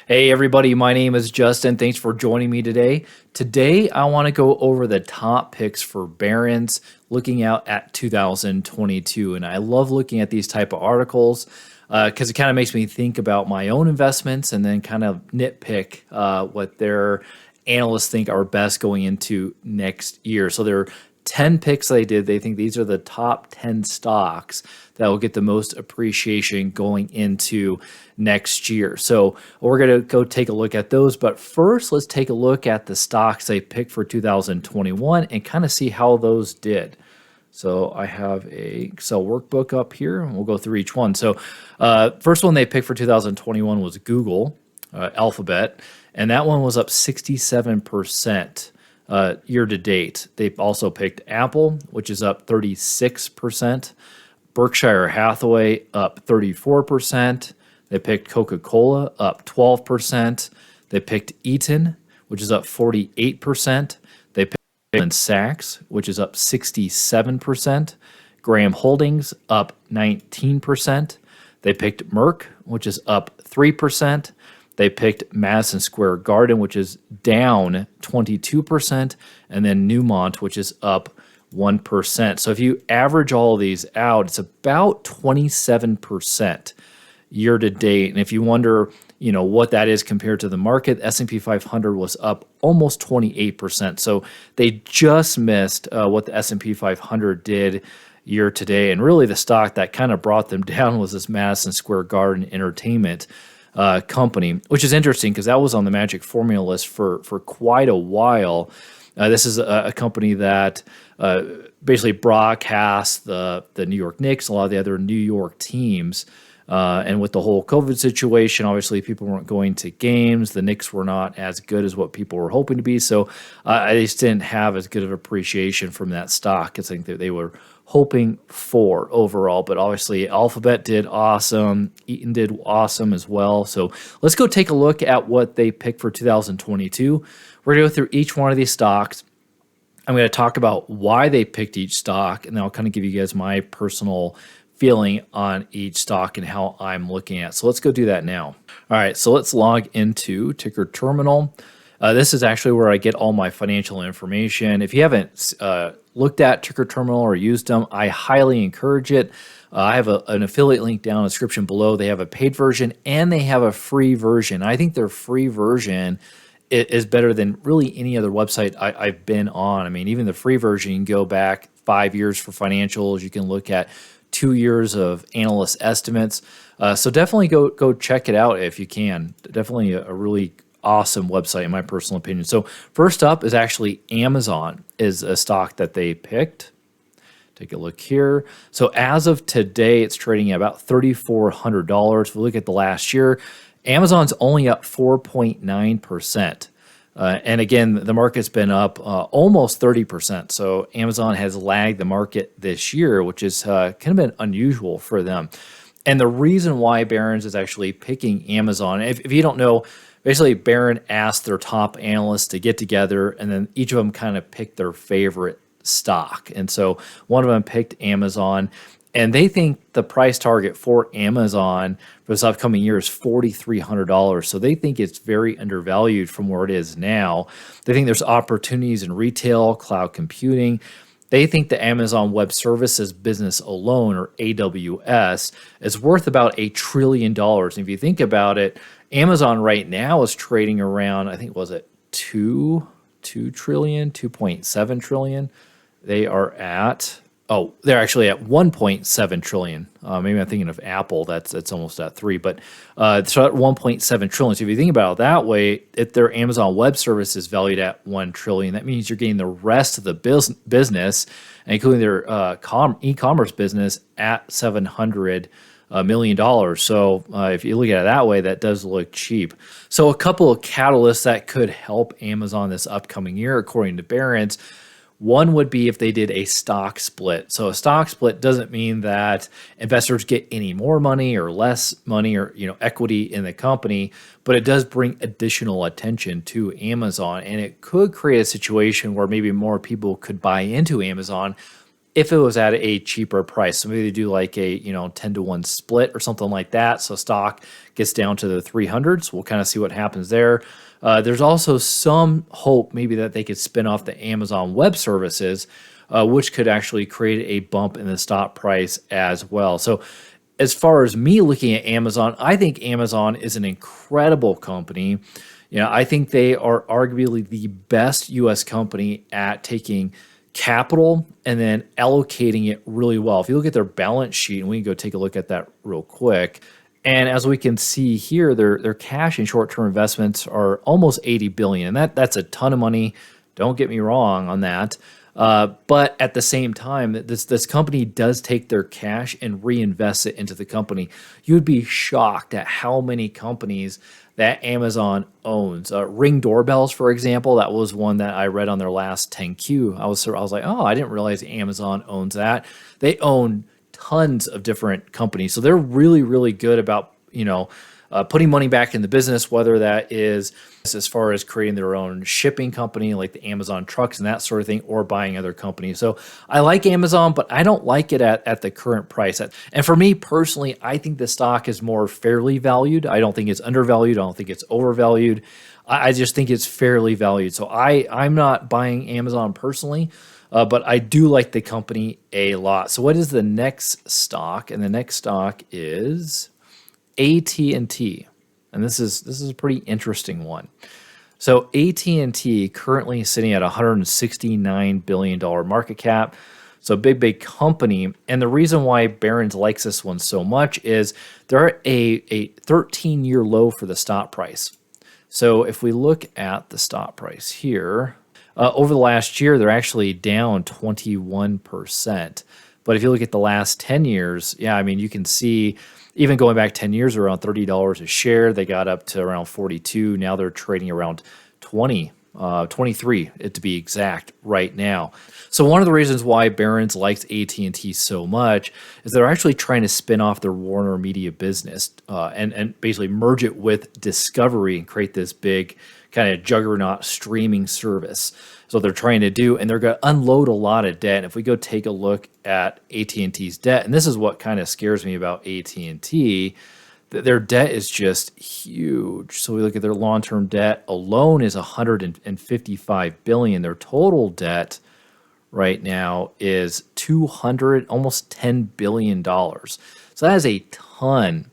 Hey everybody, my name is Justin. Thanks for joining me today. Today I want to go over the top picks for Barron's looking out at 2022. And I love looking at these type of articles because it kind of makes me think about my own investments and then kind of nitpick what their analysts think are best going into next year. So there are 10 picks they did. They think these are the top 10 stocks that will get the most appreciation going into next year. So we're going to go take a look at those. But first, let's take a look at the stocks they picked for 2021 and kind of see how those did. So I have a Excel workbook up here, and we'll go through each one. So first one they picked for 2021 was Google, Alphabet, and that one was up 67%. Year to date. They've also picked Apple, which is up 36%. Berkshire Hathaway up 34%. They picked Coca-Cola up 12%. They picked Eaton, which is up 48%. They picked Goldman Sachs, which is up 67%. Graham Holdings up 19%. They picked Merck, which is up 3%. They picked Madison Square Garden, which is down 22%, and then Newmont, which is up 1%. So if you average all of these out, it's about 27% year to date. And if you wonder, what that is compared to the market, S&P 500 was up almost 28%. So they just missed what the S&P 500 did year to date. And really the stock that kind of brought them down was this Madison Square Garden Entertainment company, which is interesting because that was on the magic formula list for quite a while. This is a company that basically broadcasts the New York Knicks, a lot of the other New York teams. And with the whole COVID situation, obviously people weren't going to games. The Knicks were not as good as what people were hoping to be. So I just didn't have as good of appreciation from that stock as I think that they were hoping for overall. But obviously Alphabet did awesome. Eaton did awesome as well. So let's go take a look at what they picked for 2022. We're going to go through each one of these stocks. I'm going to talk about why they picked each stock, and then I'll kind of give you guys my personal feeling on each stock and how I'm looking at. So let's go do that now. All right, so let's log into Ticker Terminal. This is actually where I get all my financial information. If you haven't looked at Ticker Terminal or used them, I highly encourage it. I have an affiliate link down in the description below. They have a paid version and they have a free version. I think their free version is better than really any other website I've been on. I mean, even the free version, you can go back 5 years for financials. You can look at 2 years of analyst estimates. So definitely go check it out if you can. Definitely a really awesome website in my personal opinion. So first up is actually Amazon is a stock that they picked. Take a look here. So as of today, it's trading at about $3,400. If we look at the last year, Amazon's only up 4.9%. And again, the market's been up almost 30%. So Amazon has lagged the market this year, which is kind of been unusual for them. And the reason why Barron's is actually picking Amazon, if you don't know, basically Barron asked their top analysts to get together and then each of them kind of picked their favorite stock. And so one of them picked Amazon. And they think the price target for Amazon for this upcoming year is $4,300. So they think it's very undervalued from where it is now. They think there's opportunities in retail, cloud computing. They think the Amazon Web Services business alone, or AWS, is worth about $1 trillion. And if you think about it, Amazon right now is trading around, I think, was it 2 trillion, 2.7 trillion? They are at... they're actually at 1.7 trillion. Maybe I'm thinking of Apple. That's almost at 3, but so at 1.7 trillion. So if you think about it that way, if their Amazon Web Service is valued at 1 trillion, that means you're getting the rest of the business, including their e-commerce business, at $700 million. So if you look at it that way, that does look cheap. So a couple of catalysts that could help Amazon this upcoming year, according to Barron's. One would be if they did a stock split. So a stock split doesn't mean that investors get any more money or less money or equity in the company, but it does bring additional attention to Amazon, and it could create a situation where maybe more people could buy into Amazon if it was at a cheaper price. So maybe they do like a 10-to-1 split or something like that. So stock gets down to the 300s. We'll kind of see what happens there. There's also some hope maybe that they could spin off the Amazon Web Services, which could actually create a bump in the stock price as well. So as far as me looking at Amazon, I think Amazon is an incredible company. I think they are arguably the best US company at taking capital and then allocating it really well. If you look at their balance sheet, and we can go take a look at that real quick. And as we can see here, their cash and short-term investments are almost 80 billion. And that's a ton of money. Don't get me wrong on that. But at the same time, this company does take their cash and reinvest it into the company. You'd be shocked at how many companies that Amazon owns. Ring doorbells, for example, that was one that I read on their last 10Q. I was like, oh, I didn't realize Amazon owns that. They own tons of different companies, so they're really, really good about putting money back in the business, whether that is as far as creating their own shipping company like the Amazon trucks and that sort of thing, or buying other companies. So I like Amazon, but I don't like it at the current price. And for me personally, I think the stock is more fairly valued. I don't think it's undervalued. I don't think it's overvalued. I just think it's fairly valued. So I'm not buying Amazon personally, but I do like the company a lot. So what is the next stock? And the next stock is AT&T. And this is a pretty interesting one. So AT&T currently is sitting at $169 billion market cap. So big company. And the reason why Barron's likes this one so much is they're at a 13-year low for the stock price. So if we look at the stock price here, over the last year, they're actually down 21%. But if you look at the last 10 years, yeah, I mean, you can see even going back 10 years, around $30 a share. They got up to around 42. Now they're trading around 20, 23 to be exact right now. So one of the reasons why Barron's likes AT&T so much is they're actually trying to spin off their Warner Media business and basically merge it with Discovery and create this big kind of juggernaut streaming service. So they're trying to do, and they're going to unload a lot of debt. And if we go take a look at AT&T's debt, and this is what kind of scares me about AT&T, that their debt is just huge. So we look at their long-term debt alone is 155 billion. Their total debt right now is 200, almost $10 billion. So that is a ton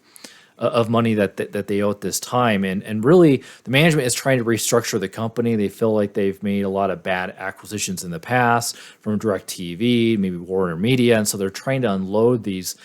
of money that they owe at this time. And really, the management is trying to restructure the company. They feel like they've made a lot of bad acquisitions in the past from DirecTV, maybe Warner Media. And so they're trying to unload these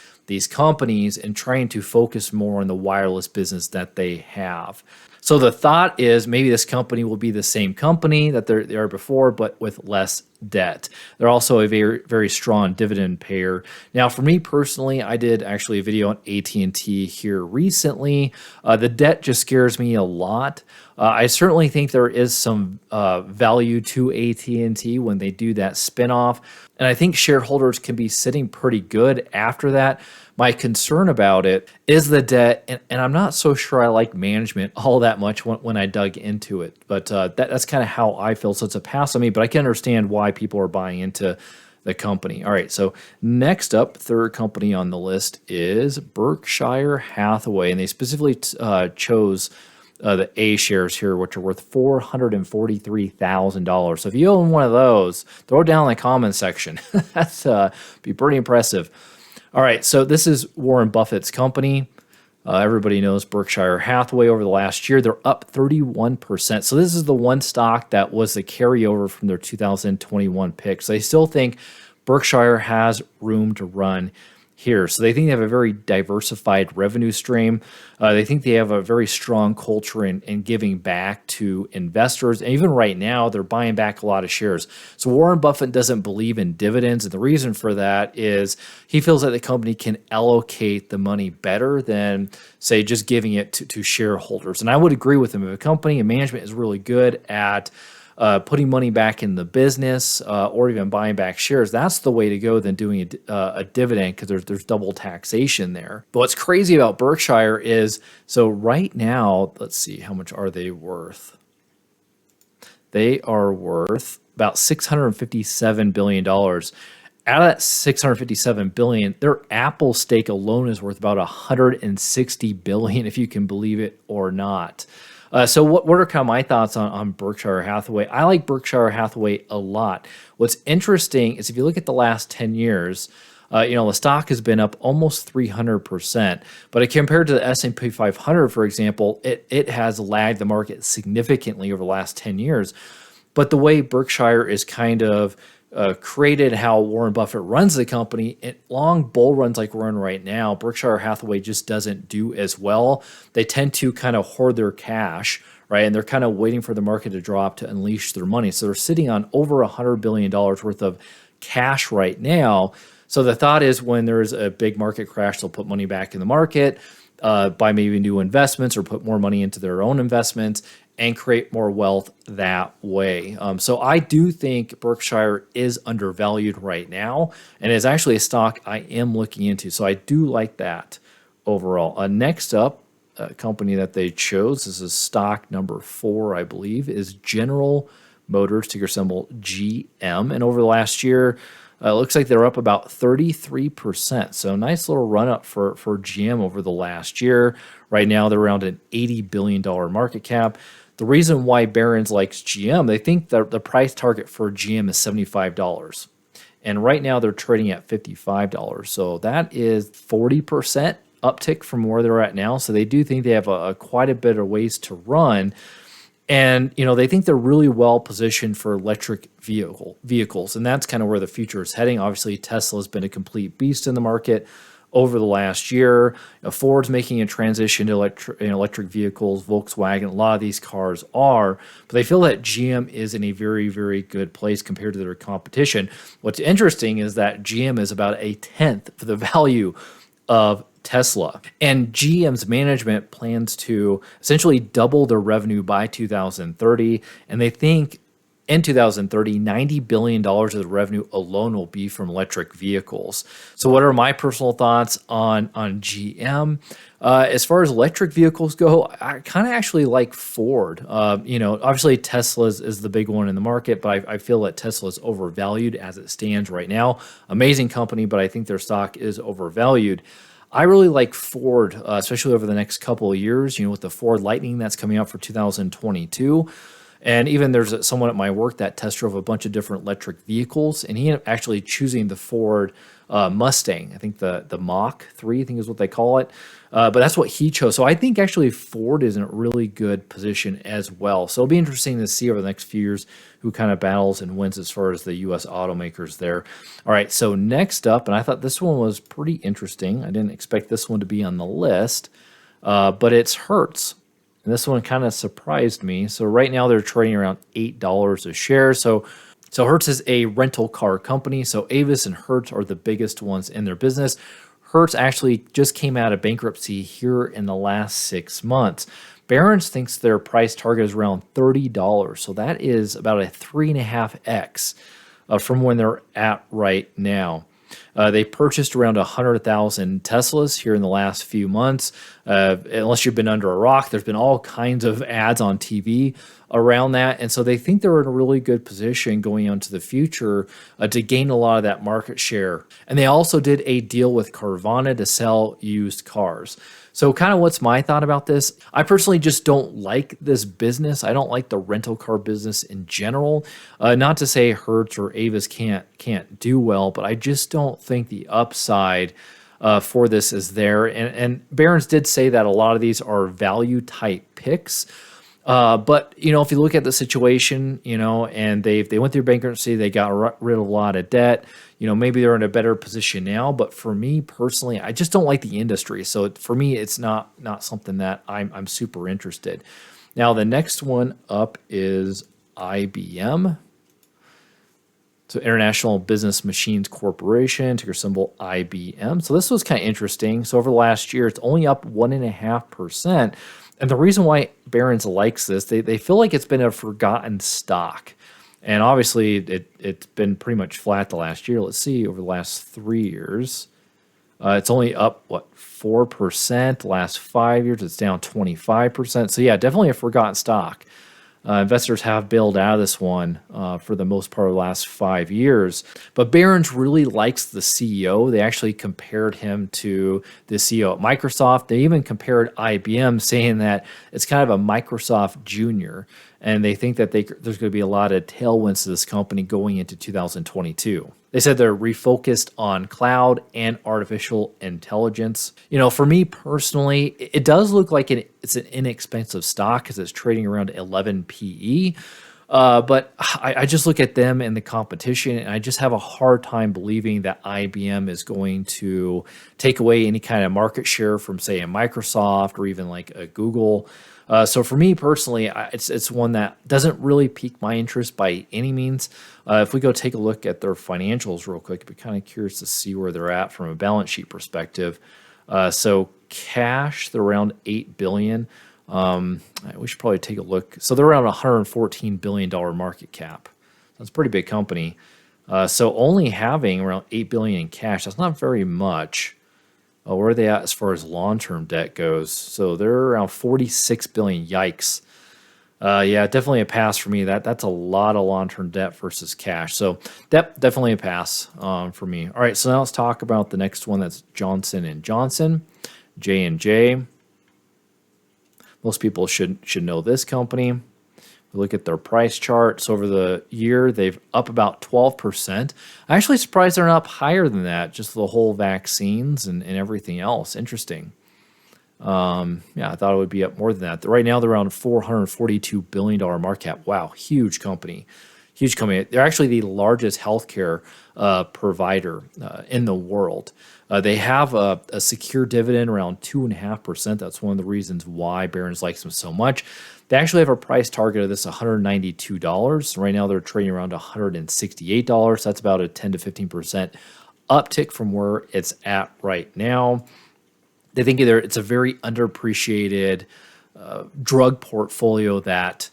companies and trying to focus more on the wireless business that they have. So the thought is maybe this company will be the same company that they are before, but with less debt. They're also a very, very strong dividend payer. Now, for me personally, I did actually a video on AT&T here recently. The debt just scares me a lot. I certainly think there is some value to AT&T when they do that spinoff, and I think shareholders can be sitting pretty good after that. My concern about it is the debt, and I'm not so sure I like management all that much when I dug into it. But that's kind of how I feel. So it's a pass on me, but I can understand why people are buying into the company. All right, so next up, third company on the list is Berkshire Hathaway, and they specifically chose the A shares here, which are worth $443,000. So if you own one of those, throw it down in the comments section. That's be pretty impressive. All right, so this is Warren Buffett's company. Everybody knows Berkshire Hathaway over the last year. They're up 31%. So this is the one stock that was the carryover from their 2021 picks. They still think Berkshire has room to run here. So they think they have a very diversified revenue stream. They think they have a very strong culture in giving back to investors. And even right now, they're buying back a lot of shares. So Warren Buffett doesn't believe in dividends. And the reason for that is he feels that the company can allocate the money better than, say, just giving it to shareholders. And I would agree with him. If a company and management is really good at putting money back in the business or even buying back shares, that's the way to go than doing a dividend, because there's double taxation there. But what's crazy about Berkshire is, so right now, let's see, how much are they worth? They are worth about $657 billion. out of that 657 billion, their Apple stake alone is worth about 160 billion, if you can believe it or not. So what are kind of my thoughts on Berkshire Hathaway? I like Berkshire Hathaway a lot. What's interesting is if you look at the last 10 years, the stock has been up almost 300%. But compared to the S&P 500, for example, it has lagged the market significantly over the last 10 years. But the way Berkshire is kind of created, how Warren Buffett runs the company, long bull runs like we're in right now, Berkshire Hathaway just doesn't do as well. They tend to kind of hoard their cash, right? And they're kind of waiting for the market to drop to unleash their money. So they're sitting on over $100 billion worth of cash right now. So the thought is when there's a big market crash, they'll put money back in the market, buy maybe new investments or put more money into their own investments and create more wealth that way. So I do think Berkshire is undervalued right now and is actually a stock I am looking into. So I do like that overall. Next up, a company that they chose, this is stock number 4, I believe, is General Motors, ticker symbol GM. And over the last year, it looks like they're up about 33%. So nice little run up for GM over the last year. Right now, they're around an $80 billion market cap. The reason why Barron's likes GM, they think that the price target for GM is $75. And right now they're trading at $55. So that is 40% uptick from where they're at now. So they do think they have quite a bit of ways to run. And, they think they're really well positioned for electric vehicles. And that's kind of where the future is heading. Obviously, Tesla has been a complete beast in the market over the last year. Ford's making a transition to electric vehicles. Volkswagen, a lot of these cars are, but they feel that GM is in a very, very good place compared to their competition. What's interesting is that GM is about a tenth of the value of Tesla. And GM's management plans to essentially double their revenue by 2030. And they think in 2030, $90 billion of the revenue alone will be from electric vehicles. So what are my personal thoughts on GM? As far as electric vehicles go, I kind of actually like Ford. Obviously Tesla is the big one in the market, but I feel that Tesla is overvalued as it stands right now. Amazing company, but I think their stock is overvalued. I really like Ford, especially over the next couple of years, with the Ford Lightning that's coming out for 2022. And even there's someone at my work that test drove a bunch of different electric vehicles, and he ended up actually choosing the Ford Mustang. I think the Mach 3, I think is what they call it. But that's what he chose. So I think actually Ford is in a really good position as well. So it'll be interesting to see over the next few years who kind of battles and wins as far as the U.S. automakers there. All right, so next up, and I thought this one was pretty interesting. I didn't expect this one to be on the list, but it's Hertz. And this one kind of surprised me. So right now they're trading around $8 a share. So Hertz is a rental car company. So Avis and Hertz are the biggest ones in their business. Hertz actually just came out of bankruptcy here in the last 6 months. Barron thinks their price target is around $30. So that is about a 3.5x from when they're at right now. They purchased around 100,000 Teslas here in the last few months. Unless you've been under a rock, there's been all kinds of ads on TV around that. And so they think they're in a really good position going into the future to gain a lot of that market share. And they also did a deal with Carvana to sell used cars. So kind of what's my thought about this? I personally just don't like this business. I don't like the rental car business in general. Not to say Hertz or Avis can't do well, but I just don't think the upside for this is there. And Barron's did say that a lot of these are value type picks. But if you look at the situation, and they went through bankruptcy, they got rid of a lot of debt. Maybe they're in a better position now. But for me personally, I just don't like the industry. So for me, it's not something that I'm super interested. Now the next one up is IBM. So International Business Machines Corporation, ticker symbol IBM. So this was kind of interesting. So over the last year, it's only up 1.5%. And the reason why Barron's likes this, they feel like it's been a forgotten stock. And obviously, it's been pretty much flat the last year. Let's see, over the last 3 years, it's only up, 4%. The last 5 years, it's down 25%. So yeah, definitely a forgotten stock. Investors have bailed out of this one for the most part of the last 5 years. But Barron's really likes the CEO. They actually compared him to the CEO at Microsoft. They even compared IBM, saying that it's kind of a Microsoft junior. And they think that there's going to be a lot of tailwinds to this company going into 2022. They said they're refocused on cloud and artificial intelligence. For me personally, it does look like it's an inexpensive stock because it's trading around 11 PE. But I just look at them and the competition, and I just have a hard time believing that IBM is going to take away any kind of market share from, say, a Microsoft or even like a Google. So for me personally, it's one that doesn't really pique my interest by any means. If we go take a look at their financials real quick, I'd be kind of curious to see where they're at from a balance sheet perspective. So cash, they're around $8 billion. We should probably take a look. So they're around $114 billion market cap. That's a pretty big company. So only having around $8 billion in cash, that's not very much. Where are they at as far as long-term debt goes? So they're around $46 billion. Yikes. Yeah, definitely a pass for me. That's a lot of long-term debt versus cash. So definitely a pass for me. All right, so now let's talk about the next one. That's Johnson & Johnson, J&J. Most people should know this company. Look at their price chart. So over the year, they've up about 12%. I'm actually surprised they're not up higher than that, just the whole vaccines and everything else. Interesting. Yeah, I thought it would be up more than that. Right now, they're around $442 billion market cap. Wow, huge company. Huge company. They're actually the largest healthcare provider in the world. They have a secure dividend around 2.5%. That's one of the reasons why Barron's likes them so much. They actually have a price target of this $192. Right now, they're trading around $168. That's about a 10 to 15% uptick from where it's at right now. They think it's a very underappreciated drug portfolio that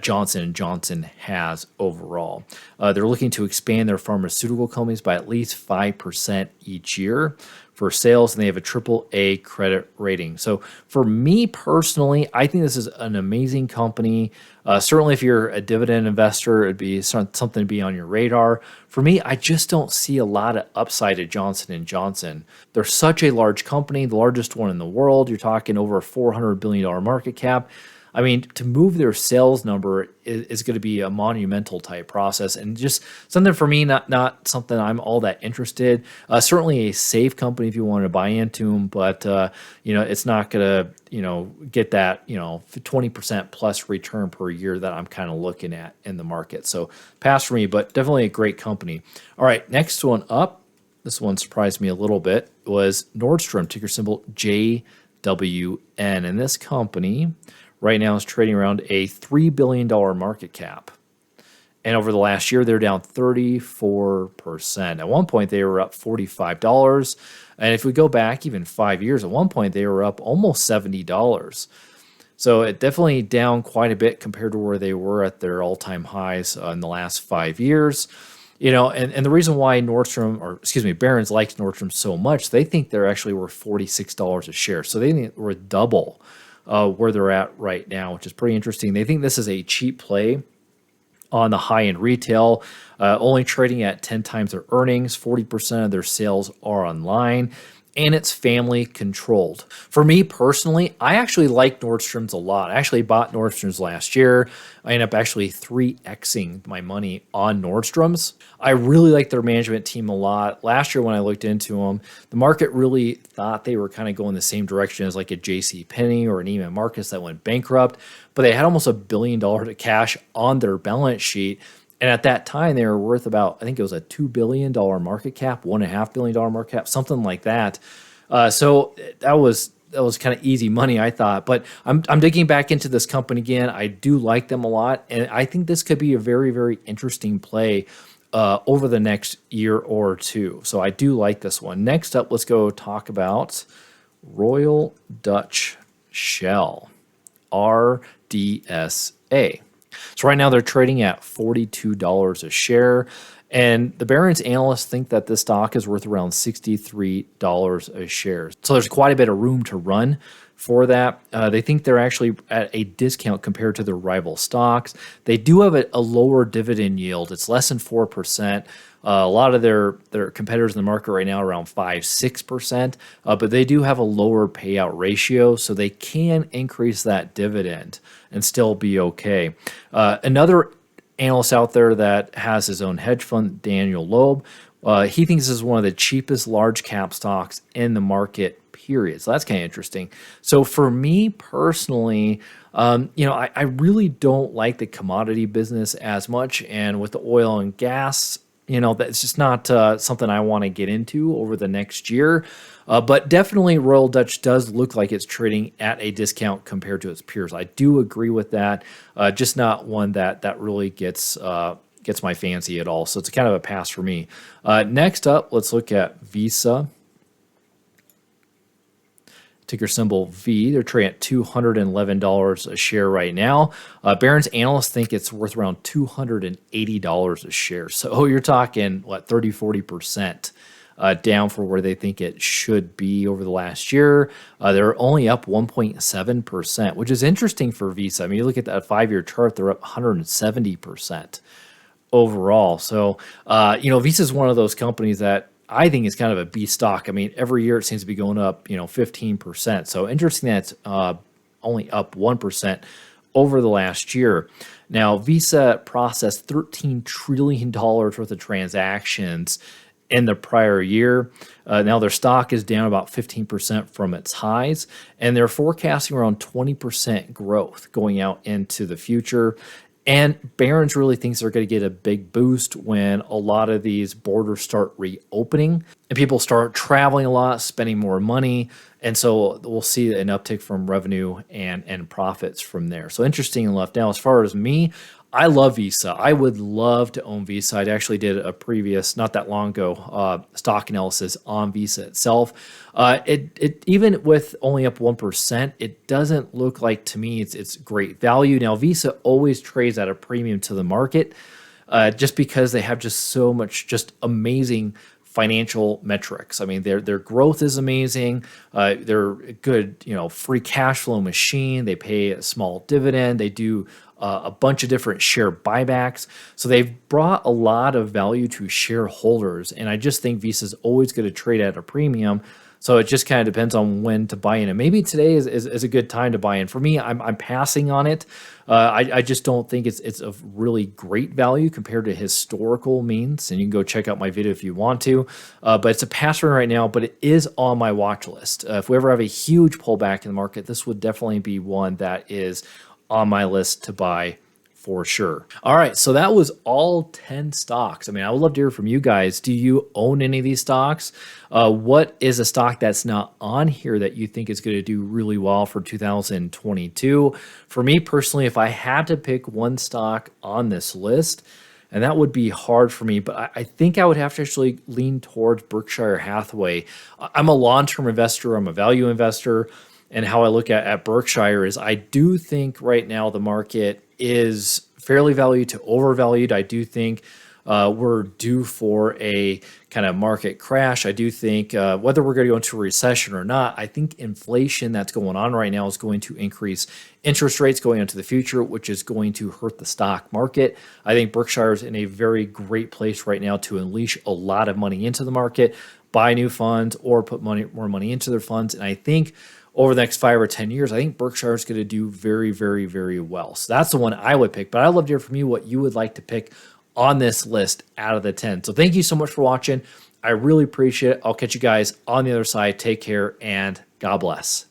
Johnson & Johnson has overall. They're looking to expand their pharmaceutical companies by at least 5% each year for sales, and they have a AAA credit rating. So for me personally, I think this is an amazing company. Certainly if you're a dividend investor, it'd be something to be on your radar. For me, I just don't see a lot of upside at Johnson & Johnson. They're such a large company, the largest one in the world. You're talking over a $400 billion market cap. I mean, to move their sales number is going to be a monumental type process, and just something for me, not something I'm all that interested. Certainly a safe company if you want to buy into them, but it's not going to get that 20% plus return per year that I'm kind of looking at in the market. So pass for me, but definitely a great company. All right, next one up. This one surprised me a little bit. Was Nordstrom, ticker symbol JWN, and this company right now is trading around a $3 billion market cap. And over the last year, they're down 34%. At one point, they were up $45. And if we go back even 5 years, at one point, they were up almost $70. So it definitely down quite a bit compared to where they were at their all-time highs in the last 5 years. And the reason why Barron's likes Nordstrom so much, they think they're actually worth $46 a share. So they think we're double where they're at right now, which is pretty interesting. They think this is a cheap play on the high-end retail, only trading at 10 times their earnings. 40% of their sales are online, and it's family controlled. For me personally, I actually like Nordstrom's a lot. I actually bought Nordstrom's last year. I ended up actually 3xing my money on Nordstrom's. I really like their management team a lot. Last year when I looked into them, the market really thought they were kind of going the same direction as like a JCPenney or an Neiman Marcus that went bankrupt, but they had almost $1 billion of cash on their balance sheet. And at that time, they were worth about, I think it was a $2 billion market cap, $1.5 billion market cap, something like that. So that was kind of easy money, I thought. But I'm digging back into this company again. I do like them a lot, and I think this could be a very, very interesting play over the next year or two. So I do like this one. Next up, let's go talk about Royal Dutch Shell, RDSA. So right now they're trading at $42 a share, And the Barron's analysts think that this stock is worth around $63 a share. So there's quite a bit of room to run for that. They think they're actually at a discount compared to their rival stocks. They do have a lower dividend yield. It's less than 4%. A lot of their competitors in the market right now are around 5-6%, but they do have a lower payout ratio, so they can increase that dividend and still be okay. Another analyst out there that has his own hedge fund, Daniel Loeb, he thinks this is one of the cheapest large cap stocks in the market, period. So that's kind of interesting. So for me personally, I really don't like the commodity business as much. And with the oil and gas, that's just not something I want to get into over the next year. But definitely Royal Dutch does look like it's trading at a discount compared to its peers. I do agree with that. Just not one that really gets my fancy at all. So it's kind of a pass for me. Next up, let's look at Visa. Ticker symbol V. They're trading at $211 a share right now. Barron's analysts think it's worth around $280 a share. So you're talking, 30-40% down for where they think it should be over the last year. They're only up 1.7%, which is interesting for Visa. I mean, you look at that 5-year chart, they're up 170% overall. So, Visa is one of those companies that I think is kind of a B stock. I mean, every year it seems to be going up, 15%. So interesting that it's only up 1% over the last year. Now, Visa processed $13 trillion worth of transactions in the prior year. Now their stock is down about 15% from its highs, and they're forecasting around 20% growth going out into the future. And Barron's really thinks they're going to get a big boost when a lot of these borders start reopening and people start traveling a lot, spending more money. And so we'll see an uptick from revenue and profits from there. So interesting enough. Now, as far as me, I love Visa. I would love to own Visa. I actually did a previous, not that long ago, stock analysis on Visa itself. It even with only up 1%, it doesn't look like to me it's great value. Now, Visa always trades at a premium to the market, just because they have just so much just amazing financial metrics. I mean, their growth is amazing. They're a good, free cash flow machine. They pay a small dividend. They do a bunch of different share buybacks. So they've brought a lot of value to shareholders. And I just think Visa is always going to trade at a premium. So it just kind of depends on when to buy in. And maybe today is a good time to buy in. For me, I'm passing on it. I just don't think it's of really great value compared to historical means. And you can go check out my video if you want to. But it's a pass right now, but it is on my watch list. If we ever have a huge pullback in the market, this would definitely be one that is on my list to buy for sure. All right, so that was all 10 stocks. I mean, I would love to hear from you guys. Do you own any of these stocks? What is a stock that's not on here that you think is going to do really well for 2022? For me personally, if I had to pick one stock on this list, and that would be hard for me, but I think I would have to actually lean towards Berkshire Hathaway. I'm a long-term investor. I'm a value investor. And how I look at Berkshire is I do think right now the market is fairly valued to overvalued. I do think we're due for a kind of market crash. I do think whether we're going to go into a recession or not, I think inflation that's going on right now is going to increase interest rates going into the future, which is going to hurt the stock market. I think Berkshire is in a very great place right now to unleash a lot of money into the market, buy new funds, or put more money into their funds. And I think over the next 5 or 10 years, I think Berkshire is going to do very, very, very well. So that's the one I would pick. But I'd love to hear from you what you would like to pick on this list out of the 10. So thank you so much for watching. I really appreciate it. I'll catch you guys on the other side. Take care and God bless.